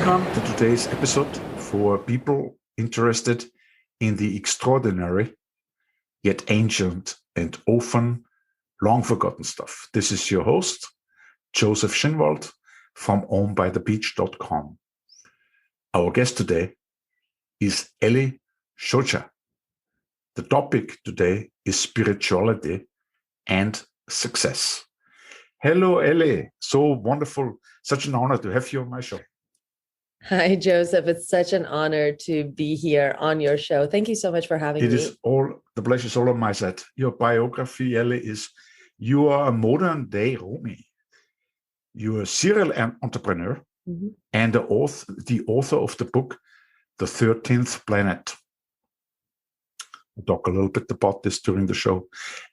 Welcome to today's episode for people interested in the extraordinary, yet ancient and often long forgotten stuff. This is your host, Joseph Schinwald from ownbythebeach.com. Our guest today is Ellie Shoja. The topic today is spirituality and success. Hello, Ellie. So wonderful. Such an honor to have you on my show. Hi, Joseph. It's such an honor to be here on your show. Thank you so much for having me. The pleasure is all on my side. Your biography, Ellie, is you are a modern day Rumi. You're a serial entrepreneur and the author of the book, The 13th Planet. I'll talk a little bit about this during the show.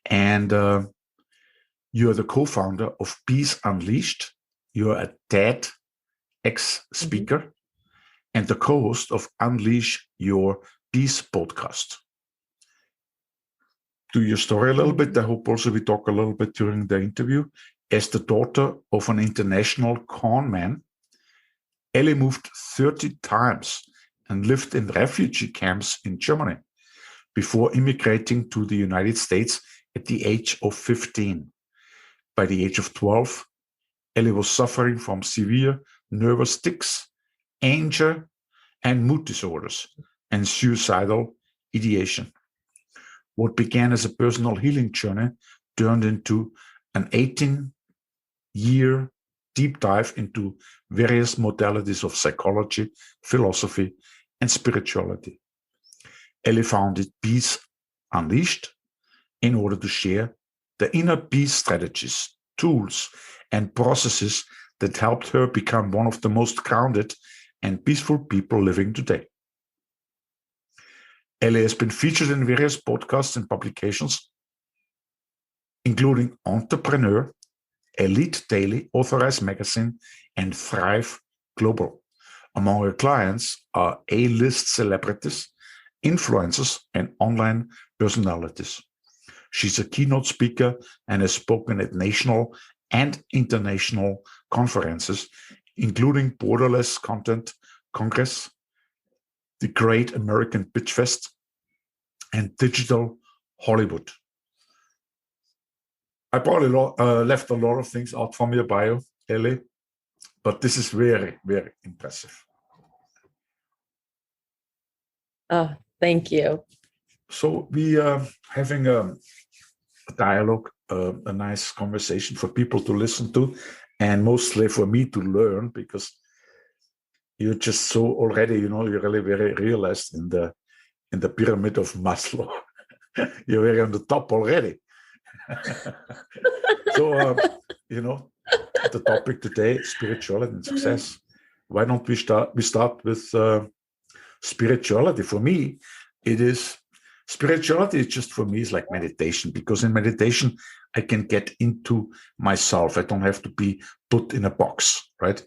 And you're the co-founder of Peace Unleashed. You're a TEDx speaker and the co-host of Unleash Your Peace podcast. To your story a little bit, I hope also we talk a little bit during the interview. As the daughter of an international con man, Ellie moved 30 times and lived in refugee camps in Germany before immigrating to the United States at the age of 15. By the age of 12, Ellie was suffering from severe nervous tics, anger, and mood disorders, and suicidal ideation. What began as a personal healing journey turned into an 18-year deep dive into various modalities of psychology, philosophy, and spirituality. Ellie founded Peace Unleashed in order to share the inner peace strategies, tools, and processes that helped her become one of the most grounded and peaceful people living today. Ellie has been featured in various podcasts and publications, including Entrepreneur, Elite Daily, Authorized Magazine, and Thrive Global. Among her clients are A-list celebrities, influencers, and online personalities. She's a keynote speaker and has spoken at national and international conferences, including Borderless Content Congress, the Great American Pitch Fest, and Digital Hollywood. I probably left a lot of things out from your bio, Ellie, but this is very, very impressive. Oh, thank you. So we are having a dialogue, a nice conversation for people to listen to, and mostly for me to learn, because you're just so already, you're really very realized in the pyramid of Maslow. You're very on the top already. So, the topic today, spirituality and success. Why don't we start? We start with spirituality. For me, spirituality is just, for me, is like meditation, because in meditation, I can get into myself. I don't have to be put in a box, right?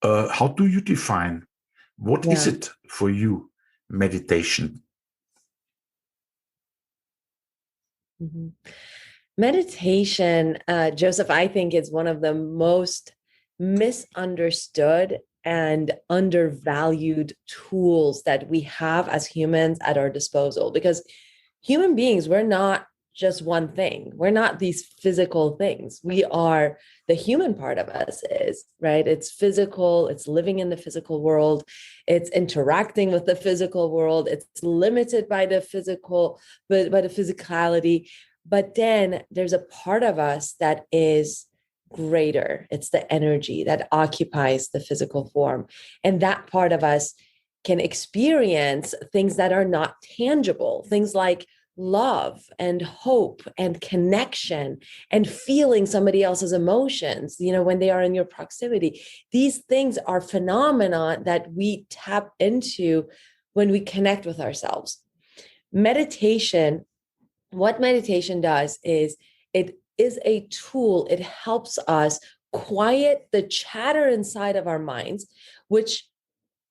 How do you define, what is it for you, meditation? Meditation, Joseph, I think is one of the most misunderstood and undervalued tools that we have as humans at our disposal, because human beings, we're not just one thing. We're not these physical things. We are, the human part of us is, right? It's physical, it's living in the physical world, it's interacting with the physical world, it's limited by the physical, by the physicality. But then there's a part of us that is greater. It's the energy that occupies the physical form. And that part of us can experience things that are not tangible, things like love and hope and connection and feeling somebody else's emotions, when they are in your proximity. These things are phenomena that we tap into when we connect with ourselves. Meditation, what meditation does is it is a tool. It helps us quiet the chatter inside of our minds, which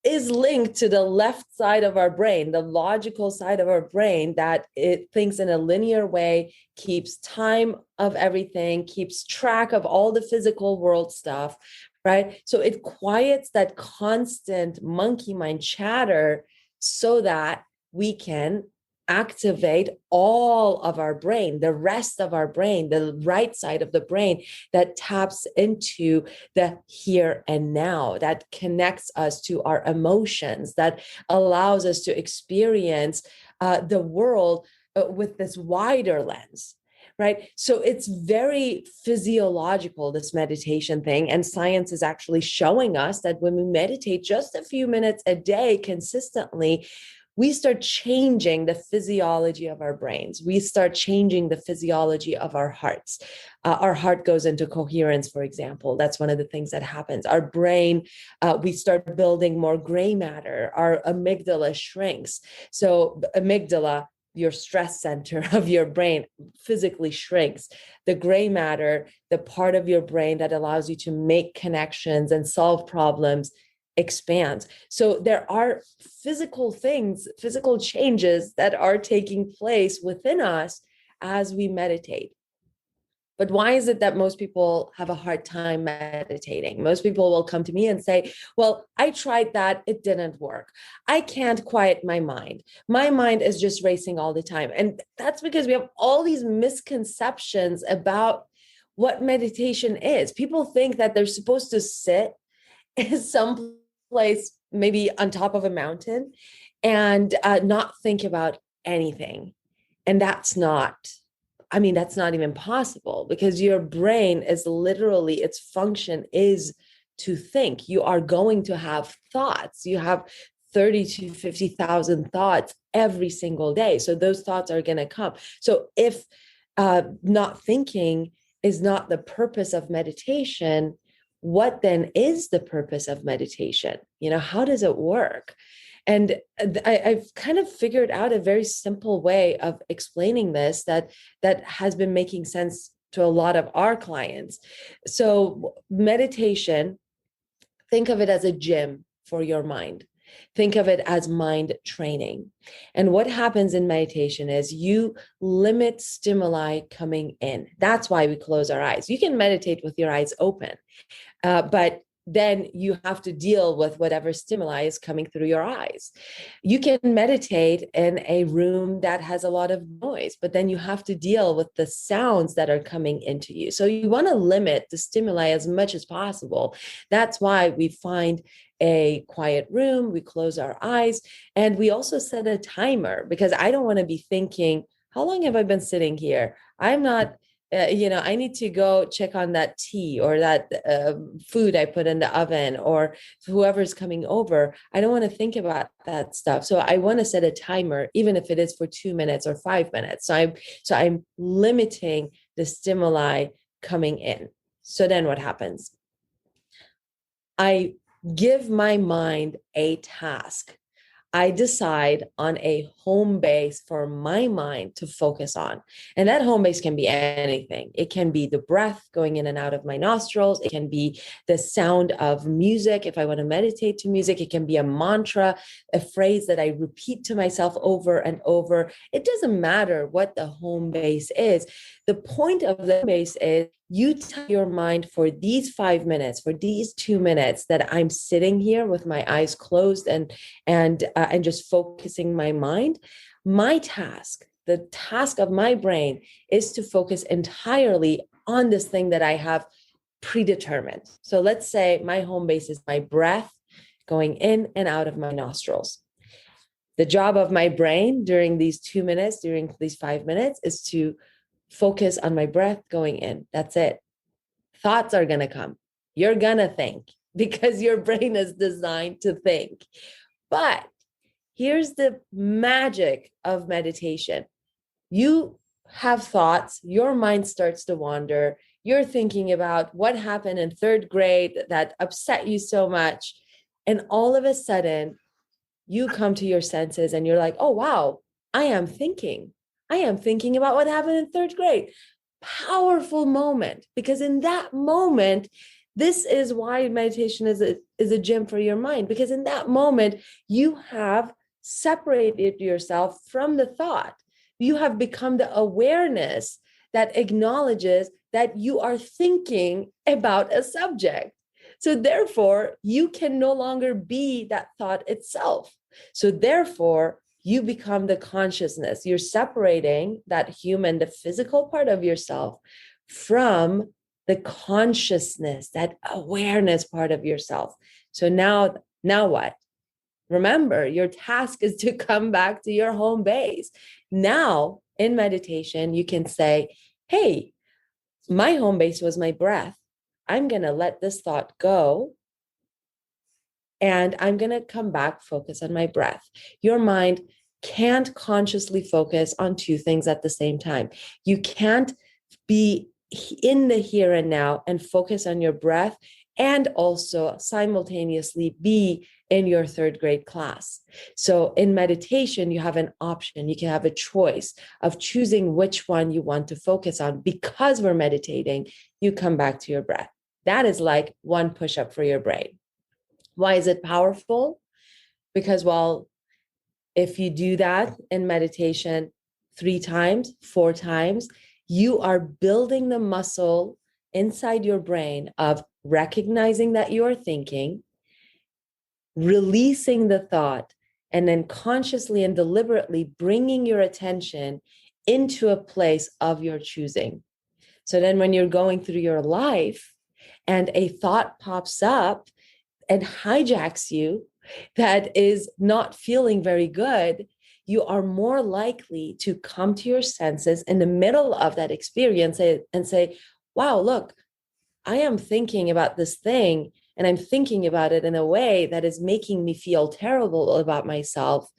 is linked to the left side of our brain, the logical side of our brain, that it thinks in a linear way, keeps time of everything, keeps track of all the physical world stuff, right? So it quiets that constant monkey mind chatter so that we can activate all of our brain, the rest of our brain, the right side of the brain that taps into the here and now, that connects us to our emotions, that allows us to experience the world with this wider lens. Right. So it's very physiological, this meditation thing. And science is actually showing us that when we meditate just a few minutes a day consistently, we start changing the physiology of our brains. We start changing the physiology of our hearts. Our heart goes into coherence, for example. That's one of the things that happens. Our brain, we start building more gray matter. Our amygdala shrinks. So amygdala, your stress center of your brain, physically shrinks. The gray matter, the part of your brain that allows you to make connections and solve problems, expands. So there are physical things, physical changes that are taking place within us as we meditate. But why is it that most people have a hard time meditating? Most people will come to me and say, well, I tried that. It didn't work. I can't quiet my mind. My mind is just racing all the time. And that's because we have all these misconceptions about what meditation is. People think that they're supposed to sit in some place, maybe on top of a mountain, and not think about anything. And that's not even possible, because your brain is literally, its function is to think. You are going to have thoughts. You have 30 to 50,000 thoughts every single day. So those thoughts are going to come. So if not thinking is not the purpose of meditation, what then is the purpose of meditation? How does it work? And I've kind of figured out a very simple way of explaining this that has been making sense to a lot of our clients. So meditation, think of it as a gym for your mind. Think of it as mind training. And what happens in meditation is you limit stimuli coming in. That's why we close our eyes. You can meditate with your eyes open, but then you have to deal with whatever stimuli is coming through your eyes. You can meditate in a room that has a lot of noise, but then you have to deal with the sounds that are coming into you. So you want to limit the stimuli as much as possible. That's why we find a quiet room, we close our eyes, and we also set a timer, because I don't want to be thinking, how long have I been sitting here? I'm not I need to go check on that tea or that food I put in the oven, or whoever's coming over. I don't want to think about that stuff. So I want to set a timer, even if it is for 2 minutes or 5 minutes. So I'm limiting the stimuli coming in. So then what happens? I give my mind a task. I decide on a home base for my mind to focus on. And that home base can be anything. It can be the breath going in and out of my nostrils. It can be the sound of music. If I want to meditate to music, it can be a mantra, a phrase that I repeat to myself over and over. It doesn't matter what the home base is. The point of the base is you tell your mind, for these 5 minutes, for these 2 minutes that I'm sitting here with my eyes closed and just focusing my mind. My task, the task of my brain, is to focus entirely on this thing that I have predetermined. So let's say my home base is my breath going in and out of my nostrils. The job of my brain during these 2 minutes, during these 5 minutes, is to focus on my breath going in. That's it. Thoughts are going to come. You're going to think, because your brain is designed to think. But here's the magic of meditation. You have thoughts, your mind starts to wander. You're thinking about what happened in 3rd grade that upset you so much. And all of a sudden, you come to your senses and you're like, oh, wow, I am thinking. I am thinking about what happened in 3rd grade. Powerful moment, because in that moment, this is why meditation is a gym for your mind, because in that moment, you have separated yourself from the thought. You have become the awareness that acknowledges that you are thinking about a subject. So therefore, you can no longer be that thought itself. So therefore, you become the consciousness. You're separating that human, the physical part of yourself from the consciousness, that awareness part of yourself. So now what? Remember, your task is to come back to your home base. Now, in meditation, you can say, hey, my home base was my breath. I'm going to let this thought go. And I'm going to come back, focus on my breath. Your mind can't consciously focus on two things at the same time. You can't be in the here and now and focus on your breath and also simultaneously be in your third grade class. So in meditation, you have an option. You can have a choice of choosing which one you want to focus on. Because we're meditating, you come back to your breath. That is like one push-up for your brain. Why is it powerful? Because, well, if you do that in meditation 3 times, 4 times, you are building the muscle inside your brain of recognizing that you are thinking, releasing the thought, and then consciously and deliberately bringing your attention into a place of your choosing. So then when you're going through your life and a thought pops up and hijacks you that is not feeling very good, you are more likely to come to your senses in the middle of that experience and say, wow, look, I am thinking about this thing and I'm thinking about it in a way that is making me feel terrible about myself.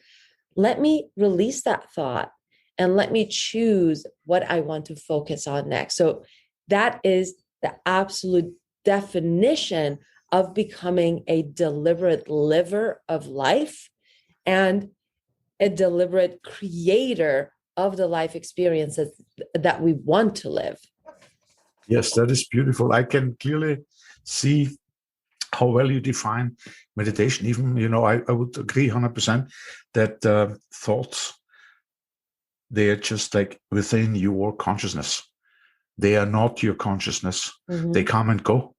Let me release that thought and let me choose what I want to focus on next. So that is the absolute definition of becoming a deliberate liver of life and a deliberate creator of the life experiences that we want to live. Yes, that is beautiful. I can clearly see how well you define meditation. Even, I would agree 100% that thoughts, they are just like within your consciousness. They are not your consciousness. Mm-hmm. They come and go.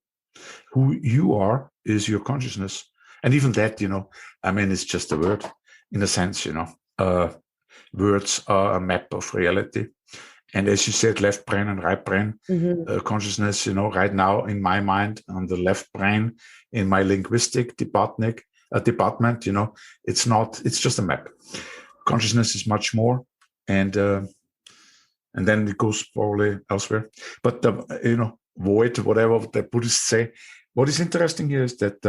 Who you are is your consciousness. And even that, it's just a word in a sense, words are a map of reality. And as you said, left brain and right brain, consciousness, right now in my mind, on the left brain, in my linguistic department, it's just a map. Consciousness is much more. And then it goes probably elsewhere. But, void, whatever the Buddhists say. What is interesting here is that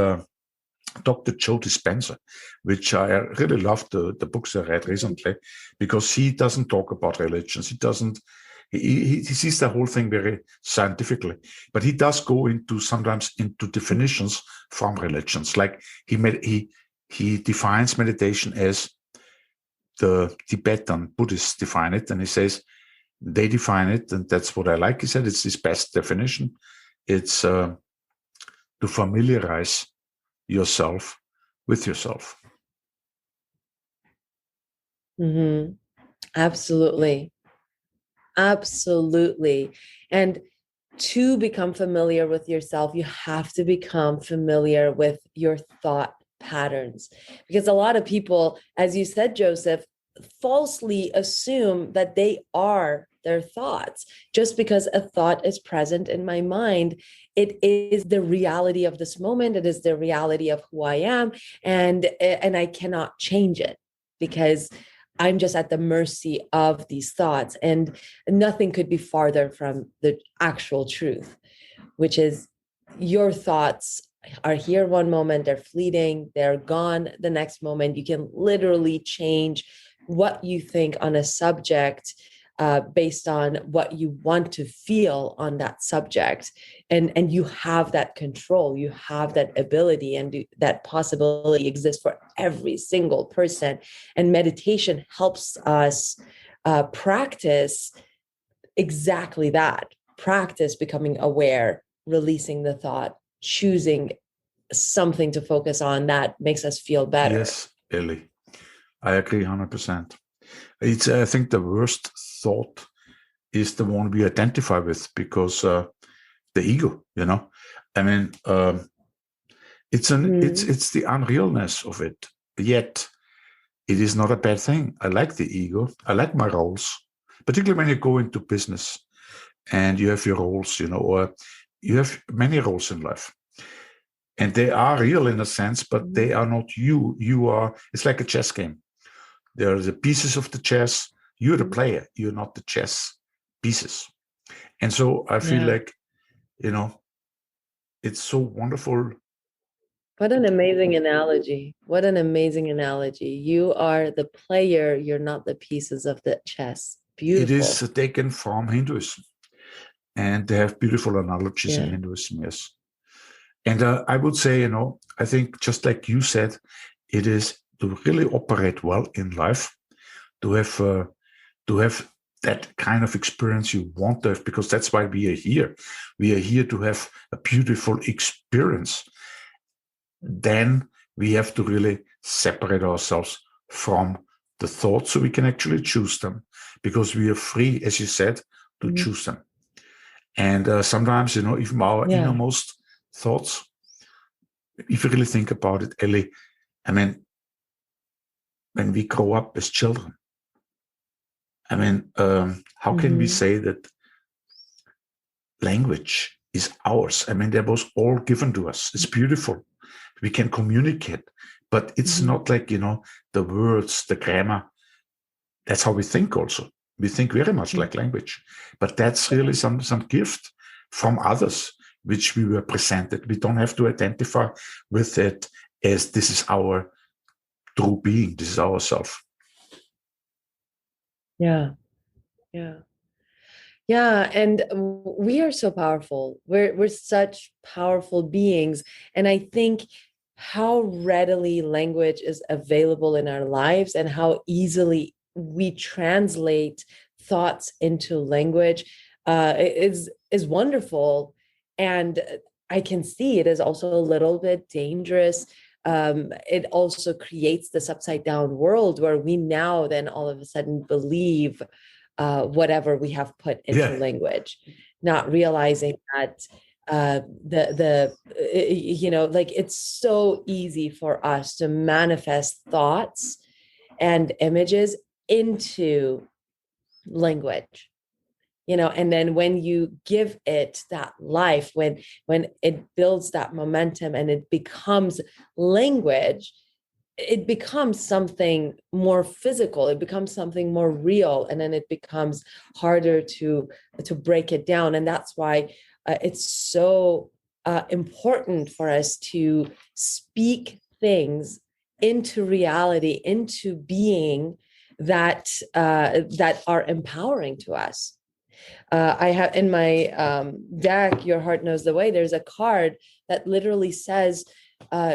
Dr. Joe Dispenza, which I really love the books I read recently, because he doesn't talk about religions. He sees the whole thing very scientifically, but he does go sometimes into definitions from religions. Like he defines meditation as the Tibetan Buddhists define it, and he says they define it, and that's what I like. He said it's his best definition. It's to familiarize yourself with yourself. Mm-hmm. Absolutely. And to become familiar with yourself, you have to become familiar with your thought patterns. Because a lot of people, as you said, Joseph, falsely assume that they are their thoughts. Just because a thought is present in my mind, it is the reality of this moment. It is the reality of who I am. And I cannot change it because I'm just at the mercy of these thoughts. And nothing could be farther from the actual truth, which is your thoughts are here one moment, they're fleeting, they're gone the next moment. You can literally change what you think on a subject based on what you want to feel on that subject. And you have that control, you have that ability, and that possibility exists for every single person. And meditation helps us practice exactly that. Practice becoming aware, releasing the thought, choosing something to focus on that makes us feel better. Yes, Ellie, I agree 100%. I think the worst thought is the one we identify with, because the ego, It's the unrealness of it. Yet it is not a bad thing. I like the ego. I like my roles, particularly when you go into business and you have your roles, or you have many roles in life. And they are real in a sense, but they are not you. You are, it's like a chess game. There are the pieces of the chess. You're the player. You're not the chess pieces. And so I feel like, it's so wonderful. What an amazing analogy. What an amazing analogy. You are the player. You're not the pieces of the chess. Beautiful. It is taken from Hinduism. And they have beautiful analogies in Hinduism, yes. And I would say, I think just like you said, it is to really operate well in life, to have that kind of experience you want to have, because that's why we are here. We are here to have a beautiful experience. Then we have to really separate ourselves from the thoughts so we can actually choose them, because we are free, as you said, to choose them. And sometimes, even our innermost thoughts, if you really think about it, Ellie, I mean, when we grow up as children, I mean, how can we say that language is ours? I mean, that was all given to us. It's beautiful. We can communicate, but it's not like, the words, the grammar. That's how we think also. We think very much like language, but that's really some gift from others, which we were presented. We don't have to identify with it as this is our true being. This is ourself. Yeah. And we are so powerful. We're such powerful beings. And I think how readily language is available in our lives and how easily we translate thoughts into language is wonderful. And I can see it is also a little bit dangerous. It also creates this upside down world where we now then all of a sudden believe whatever we have put into language, not realizing that it's so easy for us to manifest thoughts and images into language, and then when you give it that life, when it builds that momentum and it becomes language, it becomes something more physical, it becomes something more real, and then it becomes harder to break it down. And that's why it's so important for us to speak things into reality, into being that are empowering to us. I have in my deck, Your Heart Knows the Way, there's a card that literally says,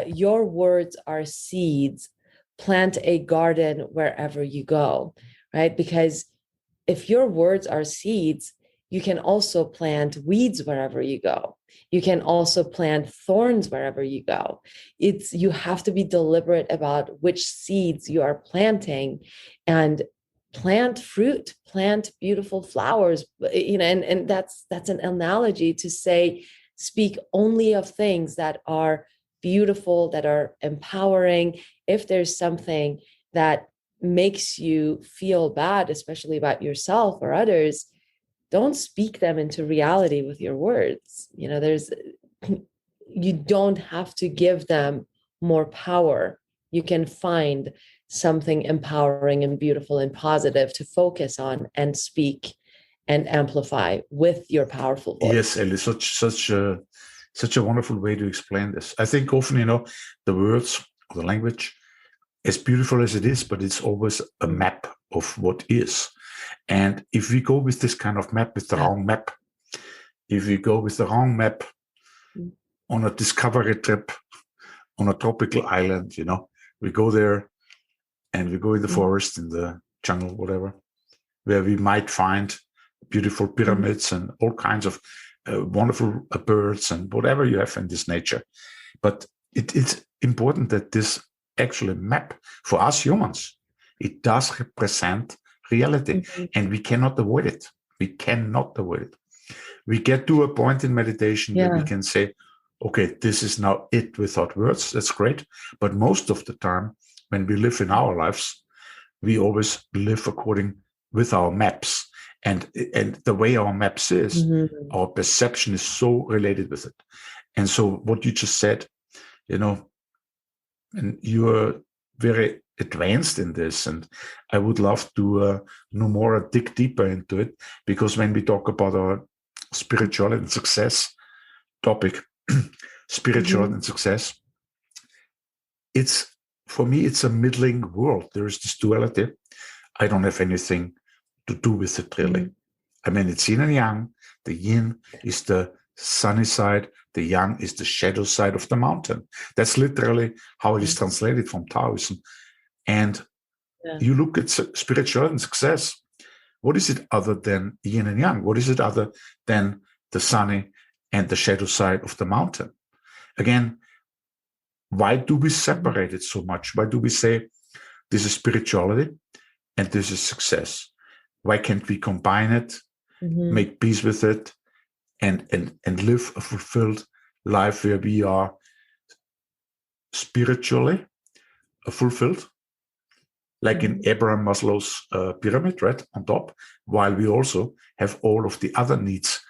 your words are seeds, plant a garden wherever you go, right? Because if your words are seeds, you can also plant weeds wherever you go. You can also plant thorns wherever you go. You have to be deliberate about which seeds you are planting, and plant fruit, plant beautiful flowers, and that's an analogy to say, speak only of things that are beautiful, that are empowering. If there's something that makes you feel bad, especially about yourself or others, don't speak them into reality with your words. You don't have to give them more power. You can find something empowering and beautiful and positive to focus on and speak and amplify with your powerful voice. Yes, Ellie, such a wonderful way to explain this. I think often, the words or the language, as beautiful as it is, but it's always a map of what is. And if we go with this kind of map, with the wrong map, if we go with the wrong map on a discovery trip on a tropical island, we go there and we go in the forest, in the jungle, whatever, where we might find beautiful pyramids and all kinds of wonderful birds and whatever you have in this nature. But it's important that this actually map for us humans, it does represent reality, and we cannot avoid it. We cannot avoid it. We get to a point in meditation where we can say, okay, this is now it without words. That's great. But most of the time, when we live in our lives, we always live according with our maps. And the way our maps is, our perception is so related with it. And so what you just said, and you're very advanced in this, and I would love to know more, dig deeper into it, because when we talk about our spirituality and success topic, spirituality and success, for me, it's a middling world. There is this duality. I don't have anything to do with it, really. I mean, it's yin and yang. The yin is the sunny side. The yang is the shadow side of the mountain. That's literally how it is translated from Taoism. And you look at spirituality and success. What is it other than yin and yang? What is it other than the sunny and the shadow side of the mountain? Again, why do we separate it so much? Why do we say this is spirituality and this is success? Why can't we combine it, make peace with it, and live a fulfilled life where we are spiritually fulfilled, like in Abraham Maslow's pyramid, right, on top, while we also have all of the other needs,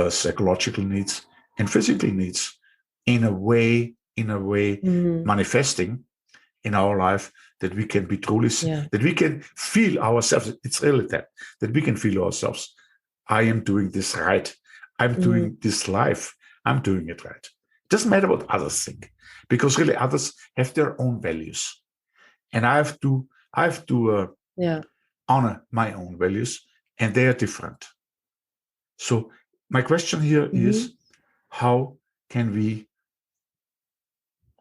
psychological needs and physical needs, in a way manifesting in our life, that we can be truly, that we can feel ourselves. It's really that we can feel ourselves. I am doing this right. I'm doing this life. I'm doing it right. It doesn't matter what others think, because really others have their own values, and I have to honor my own values, and they are different. So my question here is, how can we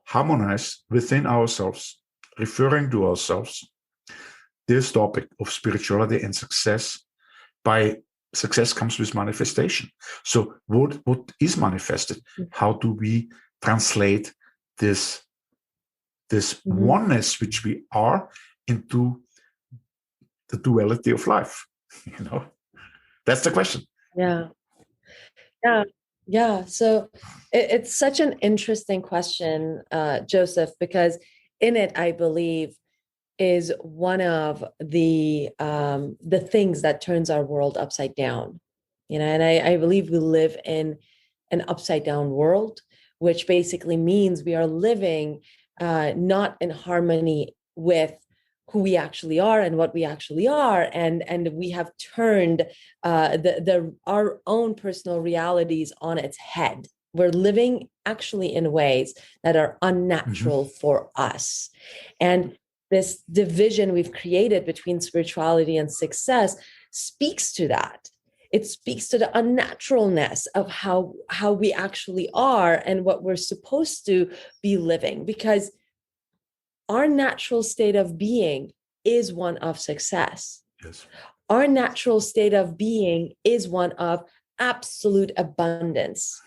harmonize within ourselves, referring to ourselves, this topic of spirituality and success? By success comes with manifestation. So what is manifested? How do we translate this oneness which we are into the duality of life? That's the question. Yeah. So it's such an interesting question, Joseph, because in it, I believe, is one of the things that turns our world upside down. And I believe we live in an upside down world, which basically means we are living not in harmony with who we actually are and what we actually are, and we have turned our own personal realities on its head. We're living actually in ways that are unnatural for us, and this division we've created between spirituality and success speaks to that. It speaks to the unnaturalness of how we actually are and what we're supposed to be living, because our natural state of being is one of success. Yes. Our natural state of being is one of absolute abundance.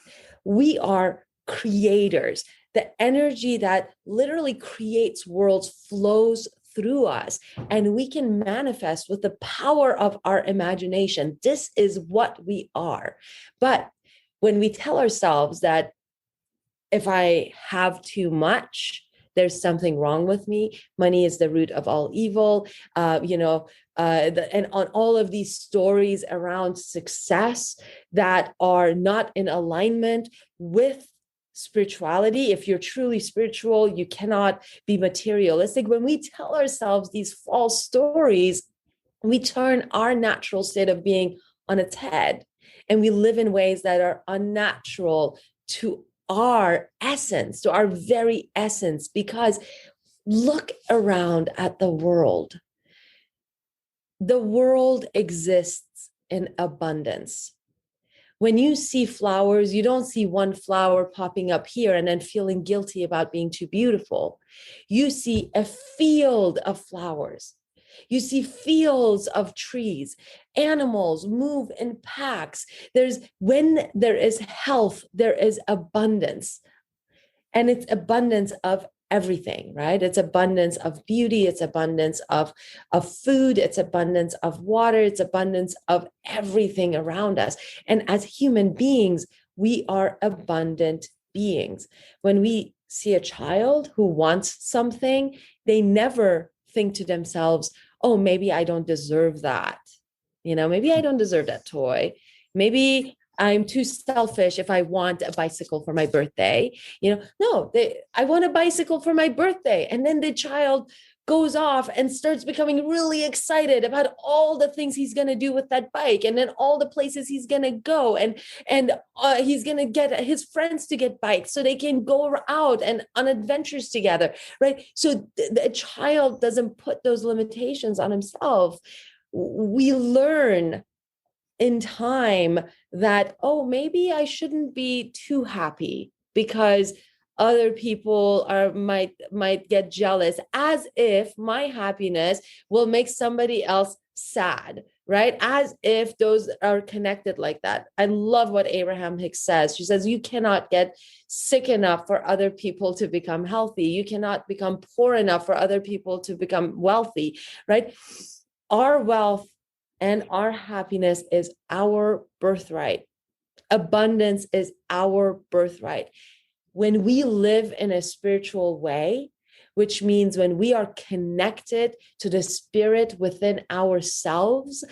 We are creators. The energy that literally creates worlds flows through us, and we can manifest with the power of our imagination. This is what we are. But when we tell ourselves that if I have too much, there's something wrong with me, money is the root of all evil, and on all of these stories around success that are not in alignment with spirituality. If you're truly spiritual, you cannot be materialistic. When we tell ourselves these false stories, we turn our natural state of being on its head, and we live in ways that are unnatural to our essence, to our very essence. Because look around at the world. The world exists in abundance. When you see flowers, you don't see one flower popping up here and then feeling guilty about being too beautiful. You see a field of flowers. You see fields of trees. Animals move in packs. When there is health, there is abundance. And it's abundance of everything, right? It's abundance of beauty. It's abundance of food. It's abundance of water. It's abundance of everything around us. And as human beings, we are abundant beings. When we see a child who wants something, they never think to themselves, oh, maybe I don't deserve that. Maybe I don't deserve that toy. Maybe I'm too selfish if I want a bicycle for my birthday. No, I want a bicycle for my birthday. And then the child goes off and starts becoming really excited about all the things he's going to do with that bike, and then all the places he's going to go, and he's going to get his friends to get bikes so they can go out and on adventures together, right? So the child doesn't put those limitations on himself. We learn in time that, oh, maybe I shouldn't be too happy because other people might get jealous, as if my happiness will make somebody else sad, right? As if those are connected like that. I love what Abraham Hicks says. She says, you cannot get sick enough for other people to become healthy. You cannot become poor enough for other people to become wealthy, right? Our wealth and our happiness is our birthright. Abundance is our birthright. When we live in a spiritual way, which means when we are connected to the spirit within ourselves,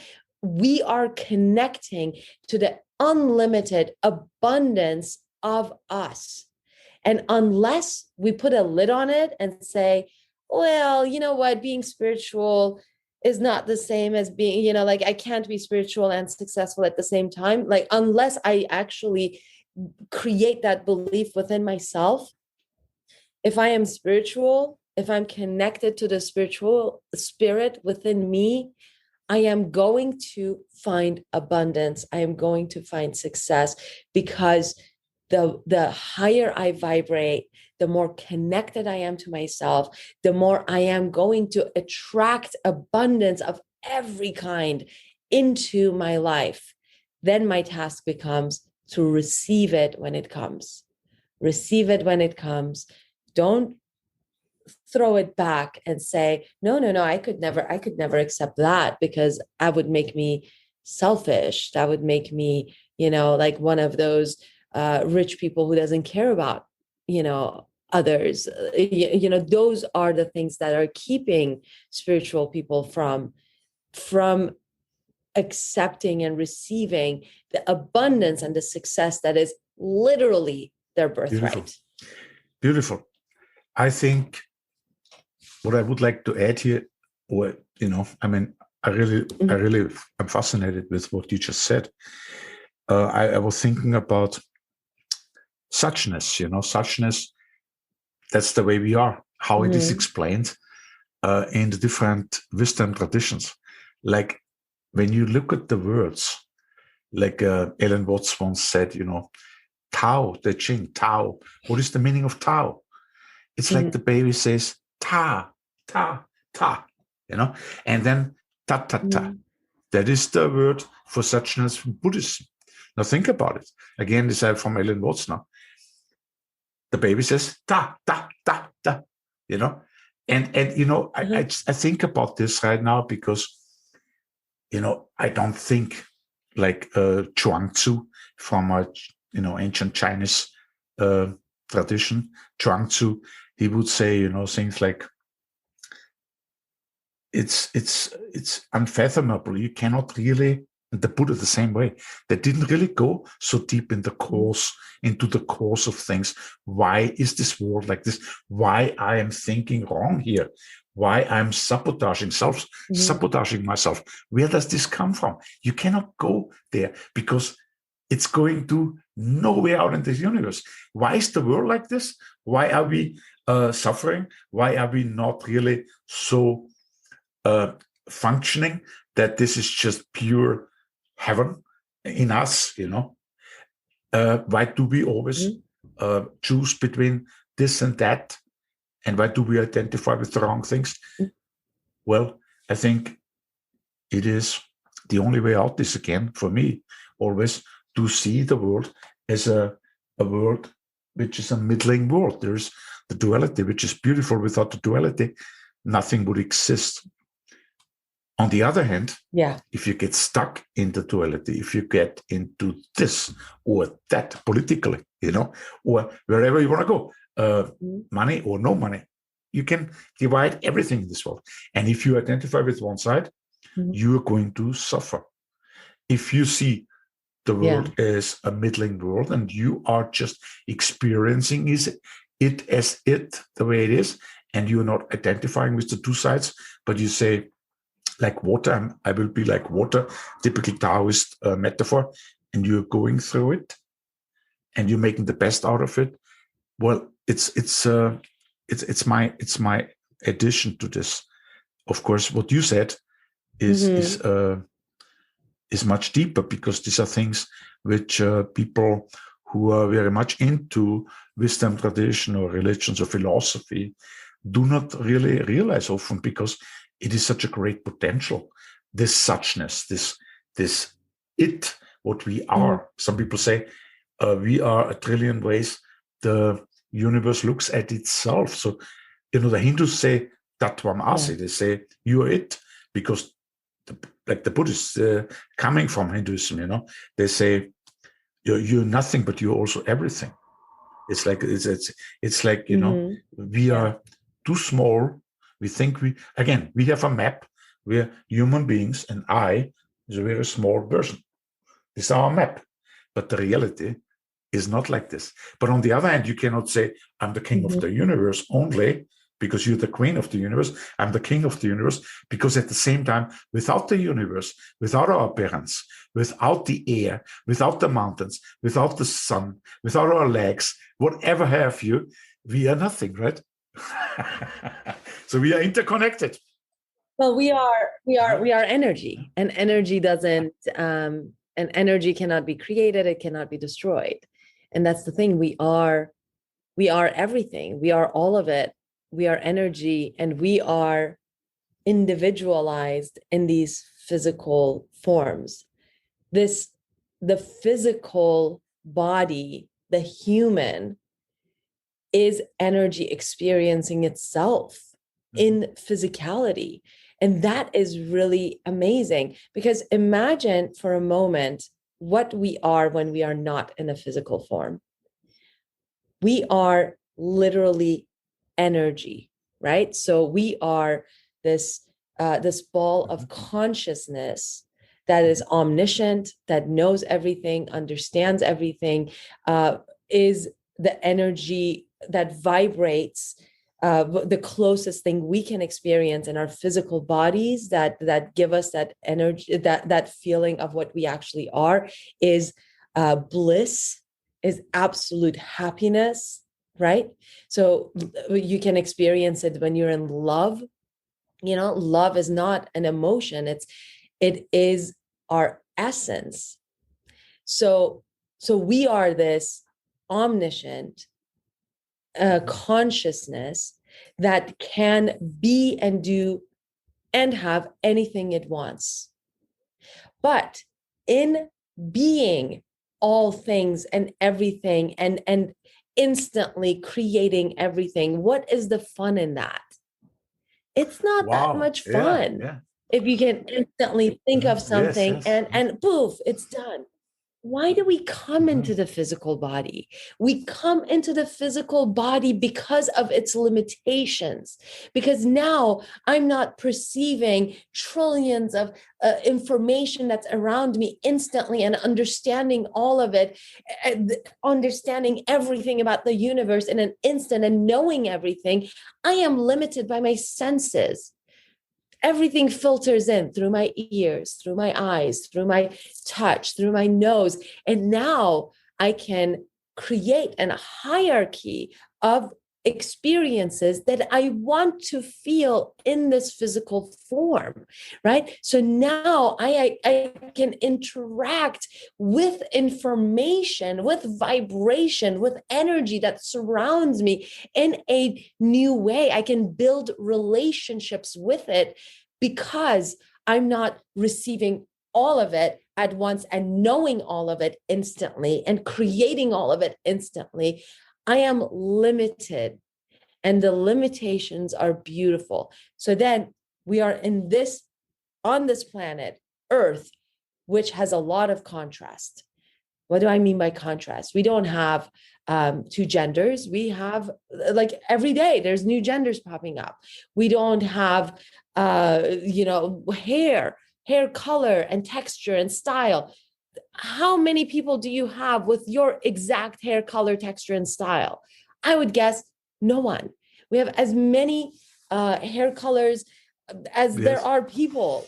we are connecting to the unlimited abundance of us. And unless we put a lid on it and say, well, you know what, being spiritual is not the same as being, like I can't be spiritual and successful at the same time. Like, unless I actually create that belief within myself, if I am spiritual, if I'm connected to the spiritual spirit within me, I am going to find abundance. I am going to find success, because the higher I vibrate, the more connected I am to myself, the more I am going to attract abundance of every kind into my life. Then my task becomes to receive it when it comes. Receive it when it comes. Don't throw it back and say, no, I could never accept that, because that would make me selfish. That would make me, like one of those rich people who doesn't care about, others. Those are the things that are keeping spiritual people from accepting and receiving the abundance and the success that is literally their birthright. Beautiful. I think what I would like to add here, I really am fascinated with what you just said. I was thinking about suchness, suchness, that's the way we are, how it is explained in the different wisdom traditions. Like when you look at the words, like Ellen Watts once said, Tao, the Ching, Tao. What is the meaning of Tao? It's like the baby says, ta, ta, ta, and then ta, ta, ta. That is the word for suchness from Buddhism. Now think about it. Again, this is from Ellen Watts now. The baby says, ta, ta, ta, ta, and I think about this right now because, I don't think like Chuang-Tzu from ancient Chinese tradition. Chuang-Tzu, he would say, things like, it's unfathomable. You cannot really, and the Buddha the same way. They didn't really go so deep into the course of things. Why is this world like this? Why I am thinking wrong here? Why I'm sabotaging myself? Where does this come from? You cannot go there because it's going to nowhere out in this universe. Why is the world like this? Why are we suffering? Why are we not really so functioning that this is just pure heaven in us? Why do we always choose between this and that? And why do we identify with the wrong things? Well, I think it is the only way out is, again, for me, always to see the world as a world which is a middling world. There's the duality, which is beautiful. Without the duality, nothing would exist. On the other hand, Yeah. if you get stuck in the duality, if you get into this or that politically, or wherever you want to go, money or no money, you can divide everything in this world. And if you identify with one side, you are going to suffer. If you see the world as a middling world and you are just experiencing it as the way it is, and you're not identifying with the two sides, but you say, like water, I will be like water, typical Taoist metaphor, and you're going through it and you're making the best out of it. Well, it's my addition to this. Of course, what you said is much deeper, because these are things which people who are very much into wisdom tradition or religions or philosophy do not really realize often, because it is such a great potential. This suchness, this what we are. Some people say we are a trillion ways the universe looks at itself. So, the Hindus say Tattvam-asi. They say you are it, because like the Buddhists coming from Hinduism, they say you're nothing, but you're also everything. It's like we are too small. We think we have a map where human beings and I is a very small version. This is our map, but the reality is not like this. But on the other hand, you cannot say I'm the king of the universe only because you're the queen of the universe. I'm the king of the universe because at the same time, without the universe, without our parents, without the air, without the mountains, without the sun, without our legs, whatever have you, we are nothing, right? So we are interconnected. Well, we are energy, and energy doesn't, and energy cannot be created. It cannot be destroyed. And that's the thing. We are everything. We are all of it. We are energy, and we are individualized in these physical forms. The physical body, the human, is energy experiencing itself in physicality. And that is really amazing, because imagine for a moment what we are when we are not in a physical form. We are literally energy, right? So we are this ball of consciousness that is omniscient, that knows everything, understands everything, is the energy that vibrates, the closest thing we can experience in our physical bodies that give us that energy, that feeling of what we actually are, is bliss, is absolute happiness, right? So you can experience it when you're in love. Love is not an emotion, it is our essence. So we are this omniscient consciousness that can be and do and have anything it wants. But in being all things and everything and instantly creating everything, what is the fun in that? It's not that much fun. If you can instantly think of something and poof, it's done. Why do we come into the physical body? We come into the physical body because of its limitations. Because now I'm not perceiving trillions of information that's around me instantly and understanding all of it, understanding everything about the universe in an instant and knowing everything. I am limited by my senses. Everything filters in through my ears, through my eyes, through my touch, through my nose. And now I can create a hierarchy of experiences that I want to feel in this physical form, right? So now I can interact with information, with vibration, with energy that surrounds me in a new way. I can build relationships with it because I'm not receiving all of it at once and knowing all of it instantly and creating all of it instantly. I am limited, and the limitations are beautiful. So then we are in this on this planet, Earth, which has a lot of contrast. What do I mean by contrast? We don't have two genders. We have, like, every day there's new genders popping up. We don't have, hair color and texture and style. How many people do you have with your exact hair color, texture, and style? I would guess no one. We have as many hair colors as there are people.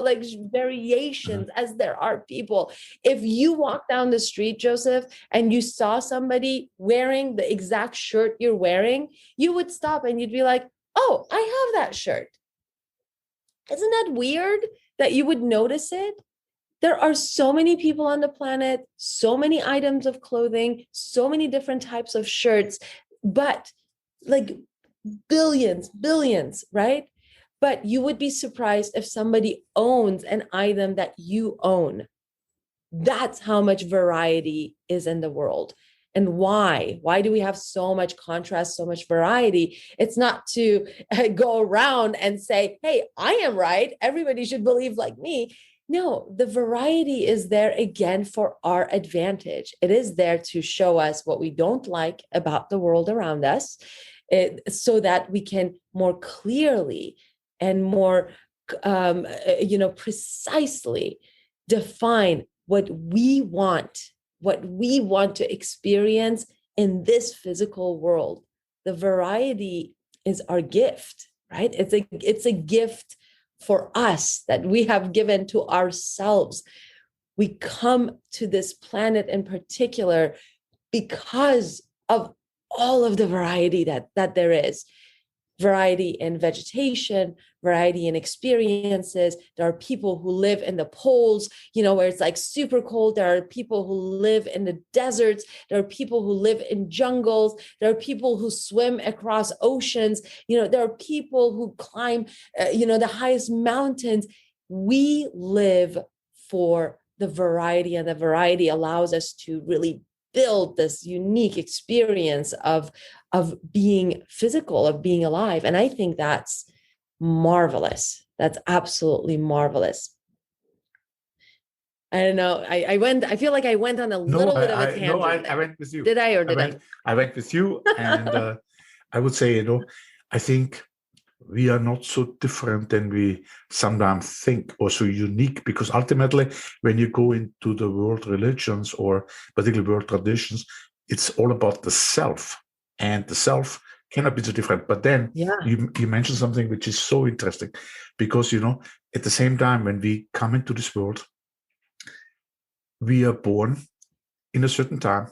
Like variations as there are people. If you walk down the street, Joseph, and you saw somebody wearing the exact shirt you're wearing, you would stop and you'd be like, oh, I have that shirt. Isn't that weird that you would notice it? There are so many people on the planet, so many items of clothing, so many different types of shirts, but like billions, right? But you would be surprised if somebody owns an item that you own. That's how much variety is in the world. And why? Why do we have so much contrast, so much variety? It's not to go around and say, hey, I am right. Everybody should believe like me. No, the variety is there again for our advantage. It is there to show us what we don't like about the world around us, so that we can more clearly and more precisely define what we want to experience in this physical world. The variety is our gift, right? It's a gift for us that we have given to ourselves. We come to this planet in particular because of all of the variety that there is. Variety in vegetation, variety in experiences. There are people who live in the poles, where it's like super cold. There are people who live in the deserts. There are people who live in jungles. There are people who swim across oceans. There are people who climb, the highest mountains. We live for the variety, and the variety allows us to really build this unique experience of being physical, of being alive. And I think that's marvelous. That's absolutely marvelous. I don't know. I feel like I went on a little bit of a tangent. No, I went with you. Did I, or did I? I went with you. And I would say, I think we are not so different than we sometimes think, or so unique, because ultimately, when you go into the world religions, or particularly world traditions, it's all about the self, and the self cannot be so different. But then you mentioned something which is so interesting, because, at the same time, when we come into this world, we are born in a certain time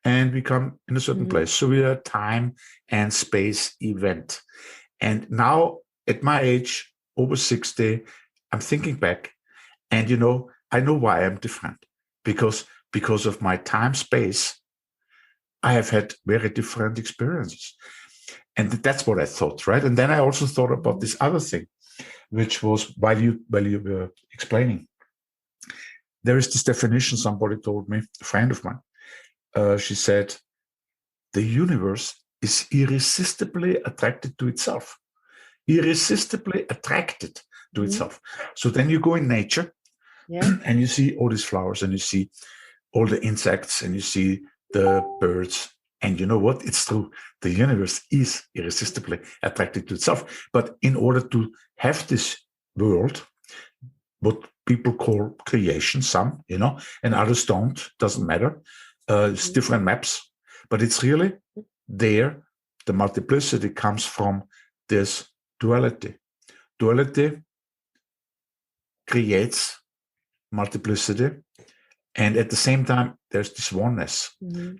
and we come in a certain place. So we are a time and space event. And now, at my age, over 60, I'm thinking back, and I know why I'm different, because of my time space, I have had very different experiences, and that's what I thought, right? And then I also thought about this other thing, which was while you were explaining, there is this definition somebody told me, a friend of mine. She said, the universe is irresistibly attracted to itself. Irresistibly attracted to itself. So then you go in nature, and you see all these flowers, and you see all the insects, and you see the birds. And you know what? It's true. The universe is irresistibly attracted to itself. But in order to have this world, what people call creation, some, and others don't, doesn't matter. It's different maps, but it's really there. The multiplicity comes from this duality. Duality creates multiplicity, and at the same time, there's this oneness.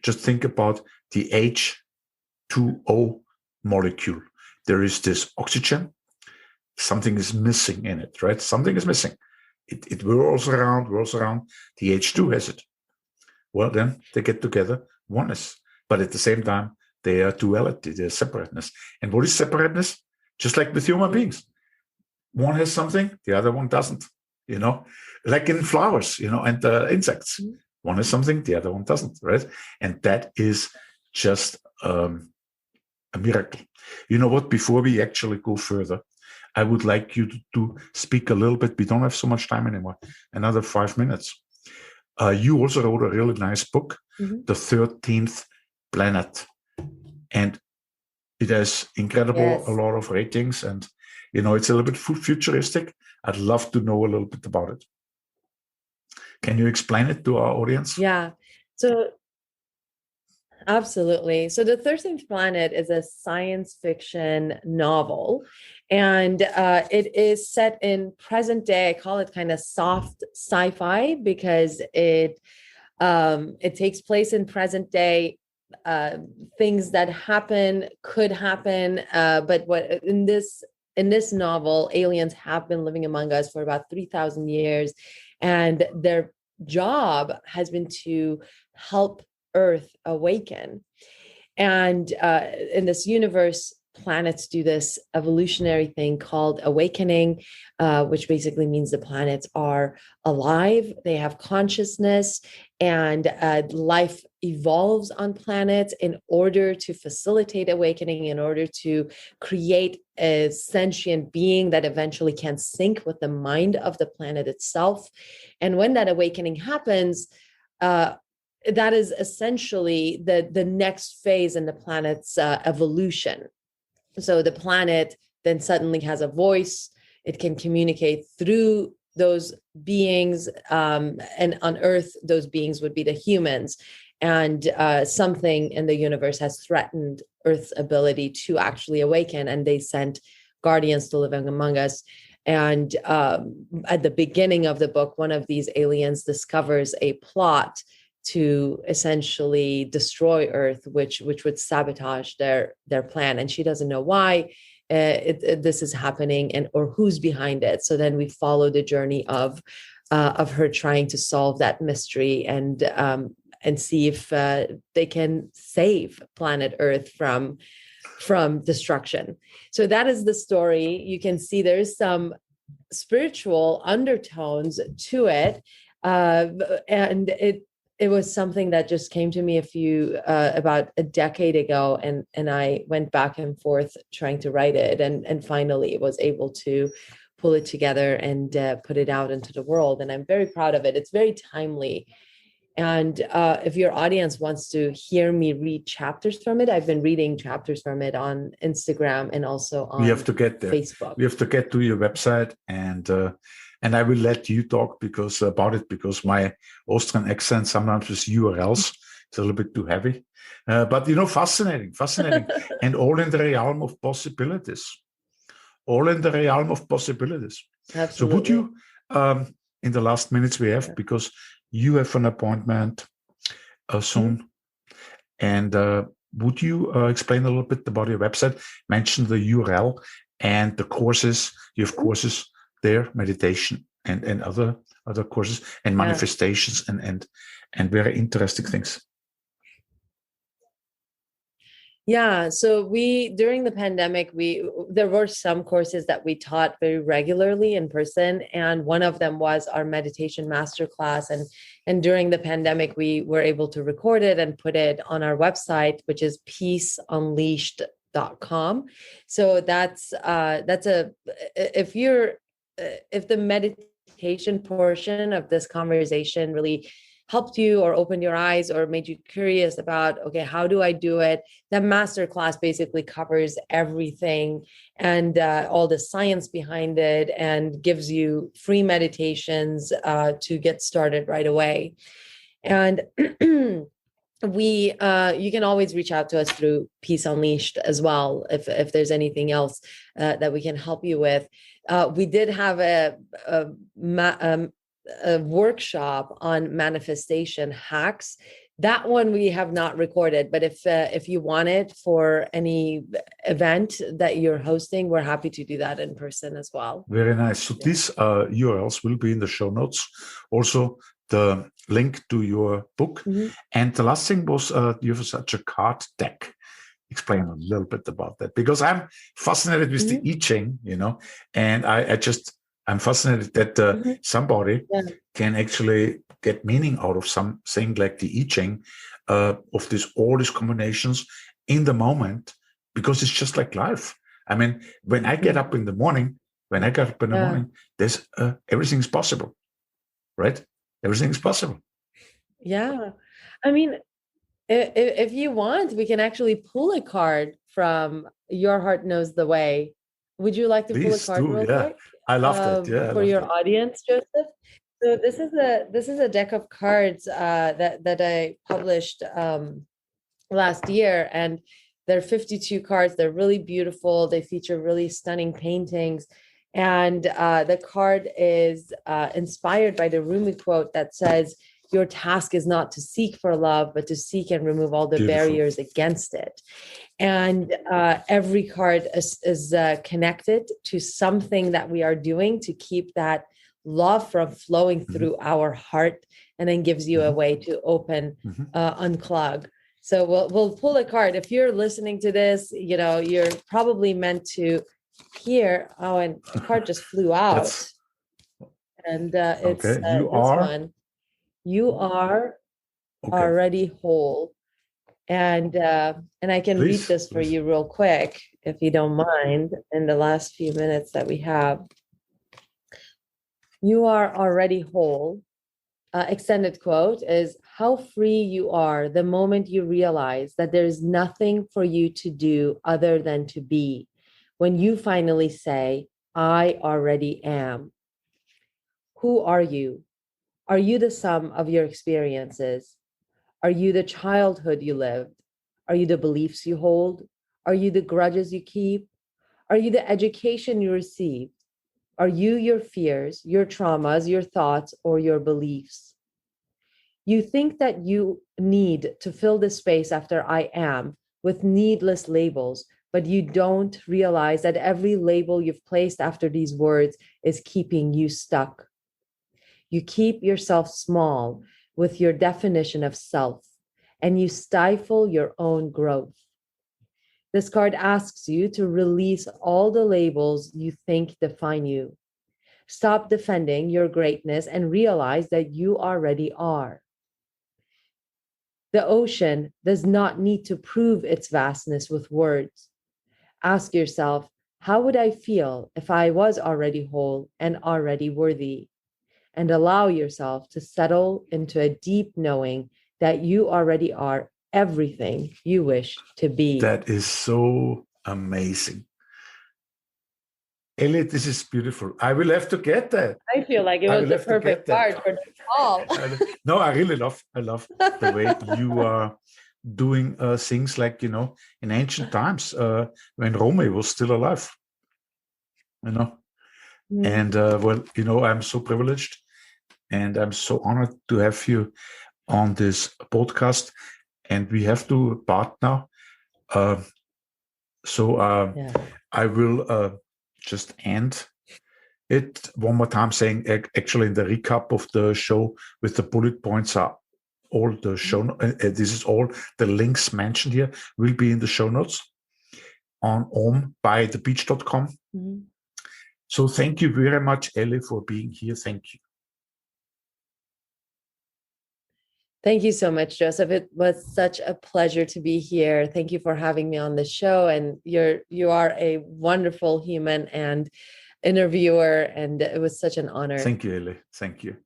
Just think about the H2O molecule. There is this oxygen. Something is missing in it, right? Something is missing. It whirls around. The H2 has it. Well, then they get together, oneness. But at the same time, they are duality, they are separateness. And what is separateness? Just like with human beings. One has something, the other one doesn't, like in flowers, and insects. One has something, the other one doesn't, right? And that is just a miracle. You know what? Before we actually go further, I would like you to speak a little bit. We don't have so much time anymore. Another 5 minutes. You also wrote a really nice book, The 13th Planet. And it has a lot of ratings, and it's a little bit futuristic. I'd love to know a little bit about it. Can you explain it to our audience? Yeah. So absolutely. So The 13th Planet is a science fiction novel, and it is set in present day. I call it kind of soft sci-fi because it takes place in present day. Things that could happen, but what in this novel, aliens have been living among us for about 3,000 years, and their job has been to help Earth awaken. And in this universe, planets do this evolutionary thing called awakening, which basically means the planets are alive, they have consciousness, and life evolves on planets in order to facilitate awakening, in order to create a sentient being that eventually can sync with the mind of the planet itself. And when that awakening happens, that is essentially the next phase in the planet's evolution. So the planet then suddenly has a voice. It can communicate through those beings. And on Earth, those beings would be the humans. And something in the universe has threatened Earth's ability to actually awaken. And they sent guardians to live among us. And at the beginning of the book, one of these aliens discovers a plot to essentially destroy Earth, which would sabotage their plan, and she doesn't know why this is happening or who's behind it. So then we follow the journey of her trying to solve that mystery and see if they can save planet Earth from destruction. So that is the story. You can see there's some spiritual undertones to it, and it was something that just came to me about a decade ago, and I went back and forth trying to write it, and finally was able to pull it together and put it out into the world. And I'm very proud of it. It's very timely. And if your audience wants to hear me read chapters from it, I've been reading chapters from it on Instagram and also on Facebook. We have to get to your website, and I will let you talk because my Austrian accent sometimes with URLs is a little bit too heavy. But fascinating, and all in the realm of possibilities. Absolutely. So would you, in the last minutes we have, because you have an appointment soon, and would you explain a little bit about your website, mention the URL and the courses? You have courses there, meditation and other courses and manifestations and very interesting things. Yeah. So during the pandemic, there were some courses that we taught very regularly in person. And one of them was our meditation masterclass. And during the pandemic, we were able to record it and put it on our website, which is peaceunleashed.com. So if the meditation portion of this conversation really helped you or opened your eyes or made you curious about, okay, how do I do it? That masterclass basically covers everything and all the science behind it, and gives you free meditations to get started right away. And you can always reach out to us through Peace Unleashed as well if there's anything else that we can help you with. We did have a workshop on manifestation hacks. That one we have not recorded, but if you want it for any event that you're hosting, we're happy to do that in person as well. Very nice. So these URLs will be in the show notes. Also, the link to your book. Mm-hmm. And the last thing was you have such a card deck. Explain a little bit about that, because I'm fascinated with the I Ching, and I'm fascinated that somebody can actually get meaning out of something like the I Ching, of all these combinations in the moment, because it's just like life. I mean, when I get up in the morning, when I get up in the morning, there's everything's possible, right? Everything's possible. Yeah. I mean, if you want, we can actually pull a card from Your Heart Knows the Way. Would you like to pull a Please card do, real yeah. quick? I love that. Yeah, I For love your that. audience, Joseph. So this is a deck of cards that I published last year, and they're 52 cards. They're really beautiful. They feature really stunning paintings. And the card is inspired by the Rumi quote that says, "Your task is not to seek for love, but to seek and remove all the barriers against it." And every card is connected to something that we are doing to keep that love from flowing through our heart, and then gives you a way to open, unclog. So we'll pull a card. If you're listening to this, you're probably meant to hear. Oh, and the card just flew out. And it's you this are one. You are already whole. And I can read this for you real quick, if you don't mind, in the last few minutes that we have. You are already whole. Extended quote is, "How free you are the moment you realize that there is nothing for you to do other than to be. When you finally say, 'I already am.' Who are you? Are you the sum of your experiences? Are you the childhood you lived? Are you the beliefs you hold? Are you the grudges you keep? Are you the education you received? Are you your fears, your traumas, your thoughts, or your beliefs? You think that you need to fill the space after 'I am' with needless labels, but you don't realize that every label you've placed after these words is keeping you stuck. You keep yourself small with your definition of self, and you stifle your own growth. This card asks you to release all the labels you think define you. Stop defending your greatness and realize that you already are. The ocean does not need to prove its vastness with words. Ask yourself, how would I feel if I was already whole and already worthy? And allow yourself to settle into a deep knowing that you already are everything you wish to be. That is so amazing. Ellie, this is beautiful. I will have to get that. I feel like it was the perfect card for the call. No, I love the way you are doing things like, in ancient times when Rumi was still alive, And I'm so privileged and I'm so honored to have you on this podcast, and we have to part now. I will just end it one more time, saying actually in the recap of the show with the bullet points are all the show. This is all the links mentioned here will be in the show notes on ombythebeach.com. So thank you very much, Ellie, for being here. Thank you. Thank you so much, Joseph. It was such a pleasure to be here. Thank you for having me on the show. And you are a wonderful human and interviewer, and it was such an honor. Thank you, Ellie. Thank you.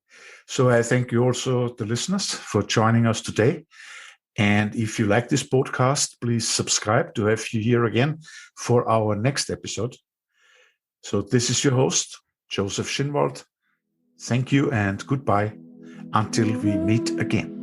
So I thank you also, the listeners, for joining us today. And if you like this podcast, please subscribe to have you here again for our next episode. So this is your host, Joseph Schinwald. Thank you and goodbye until we meet again.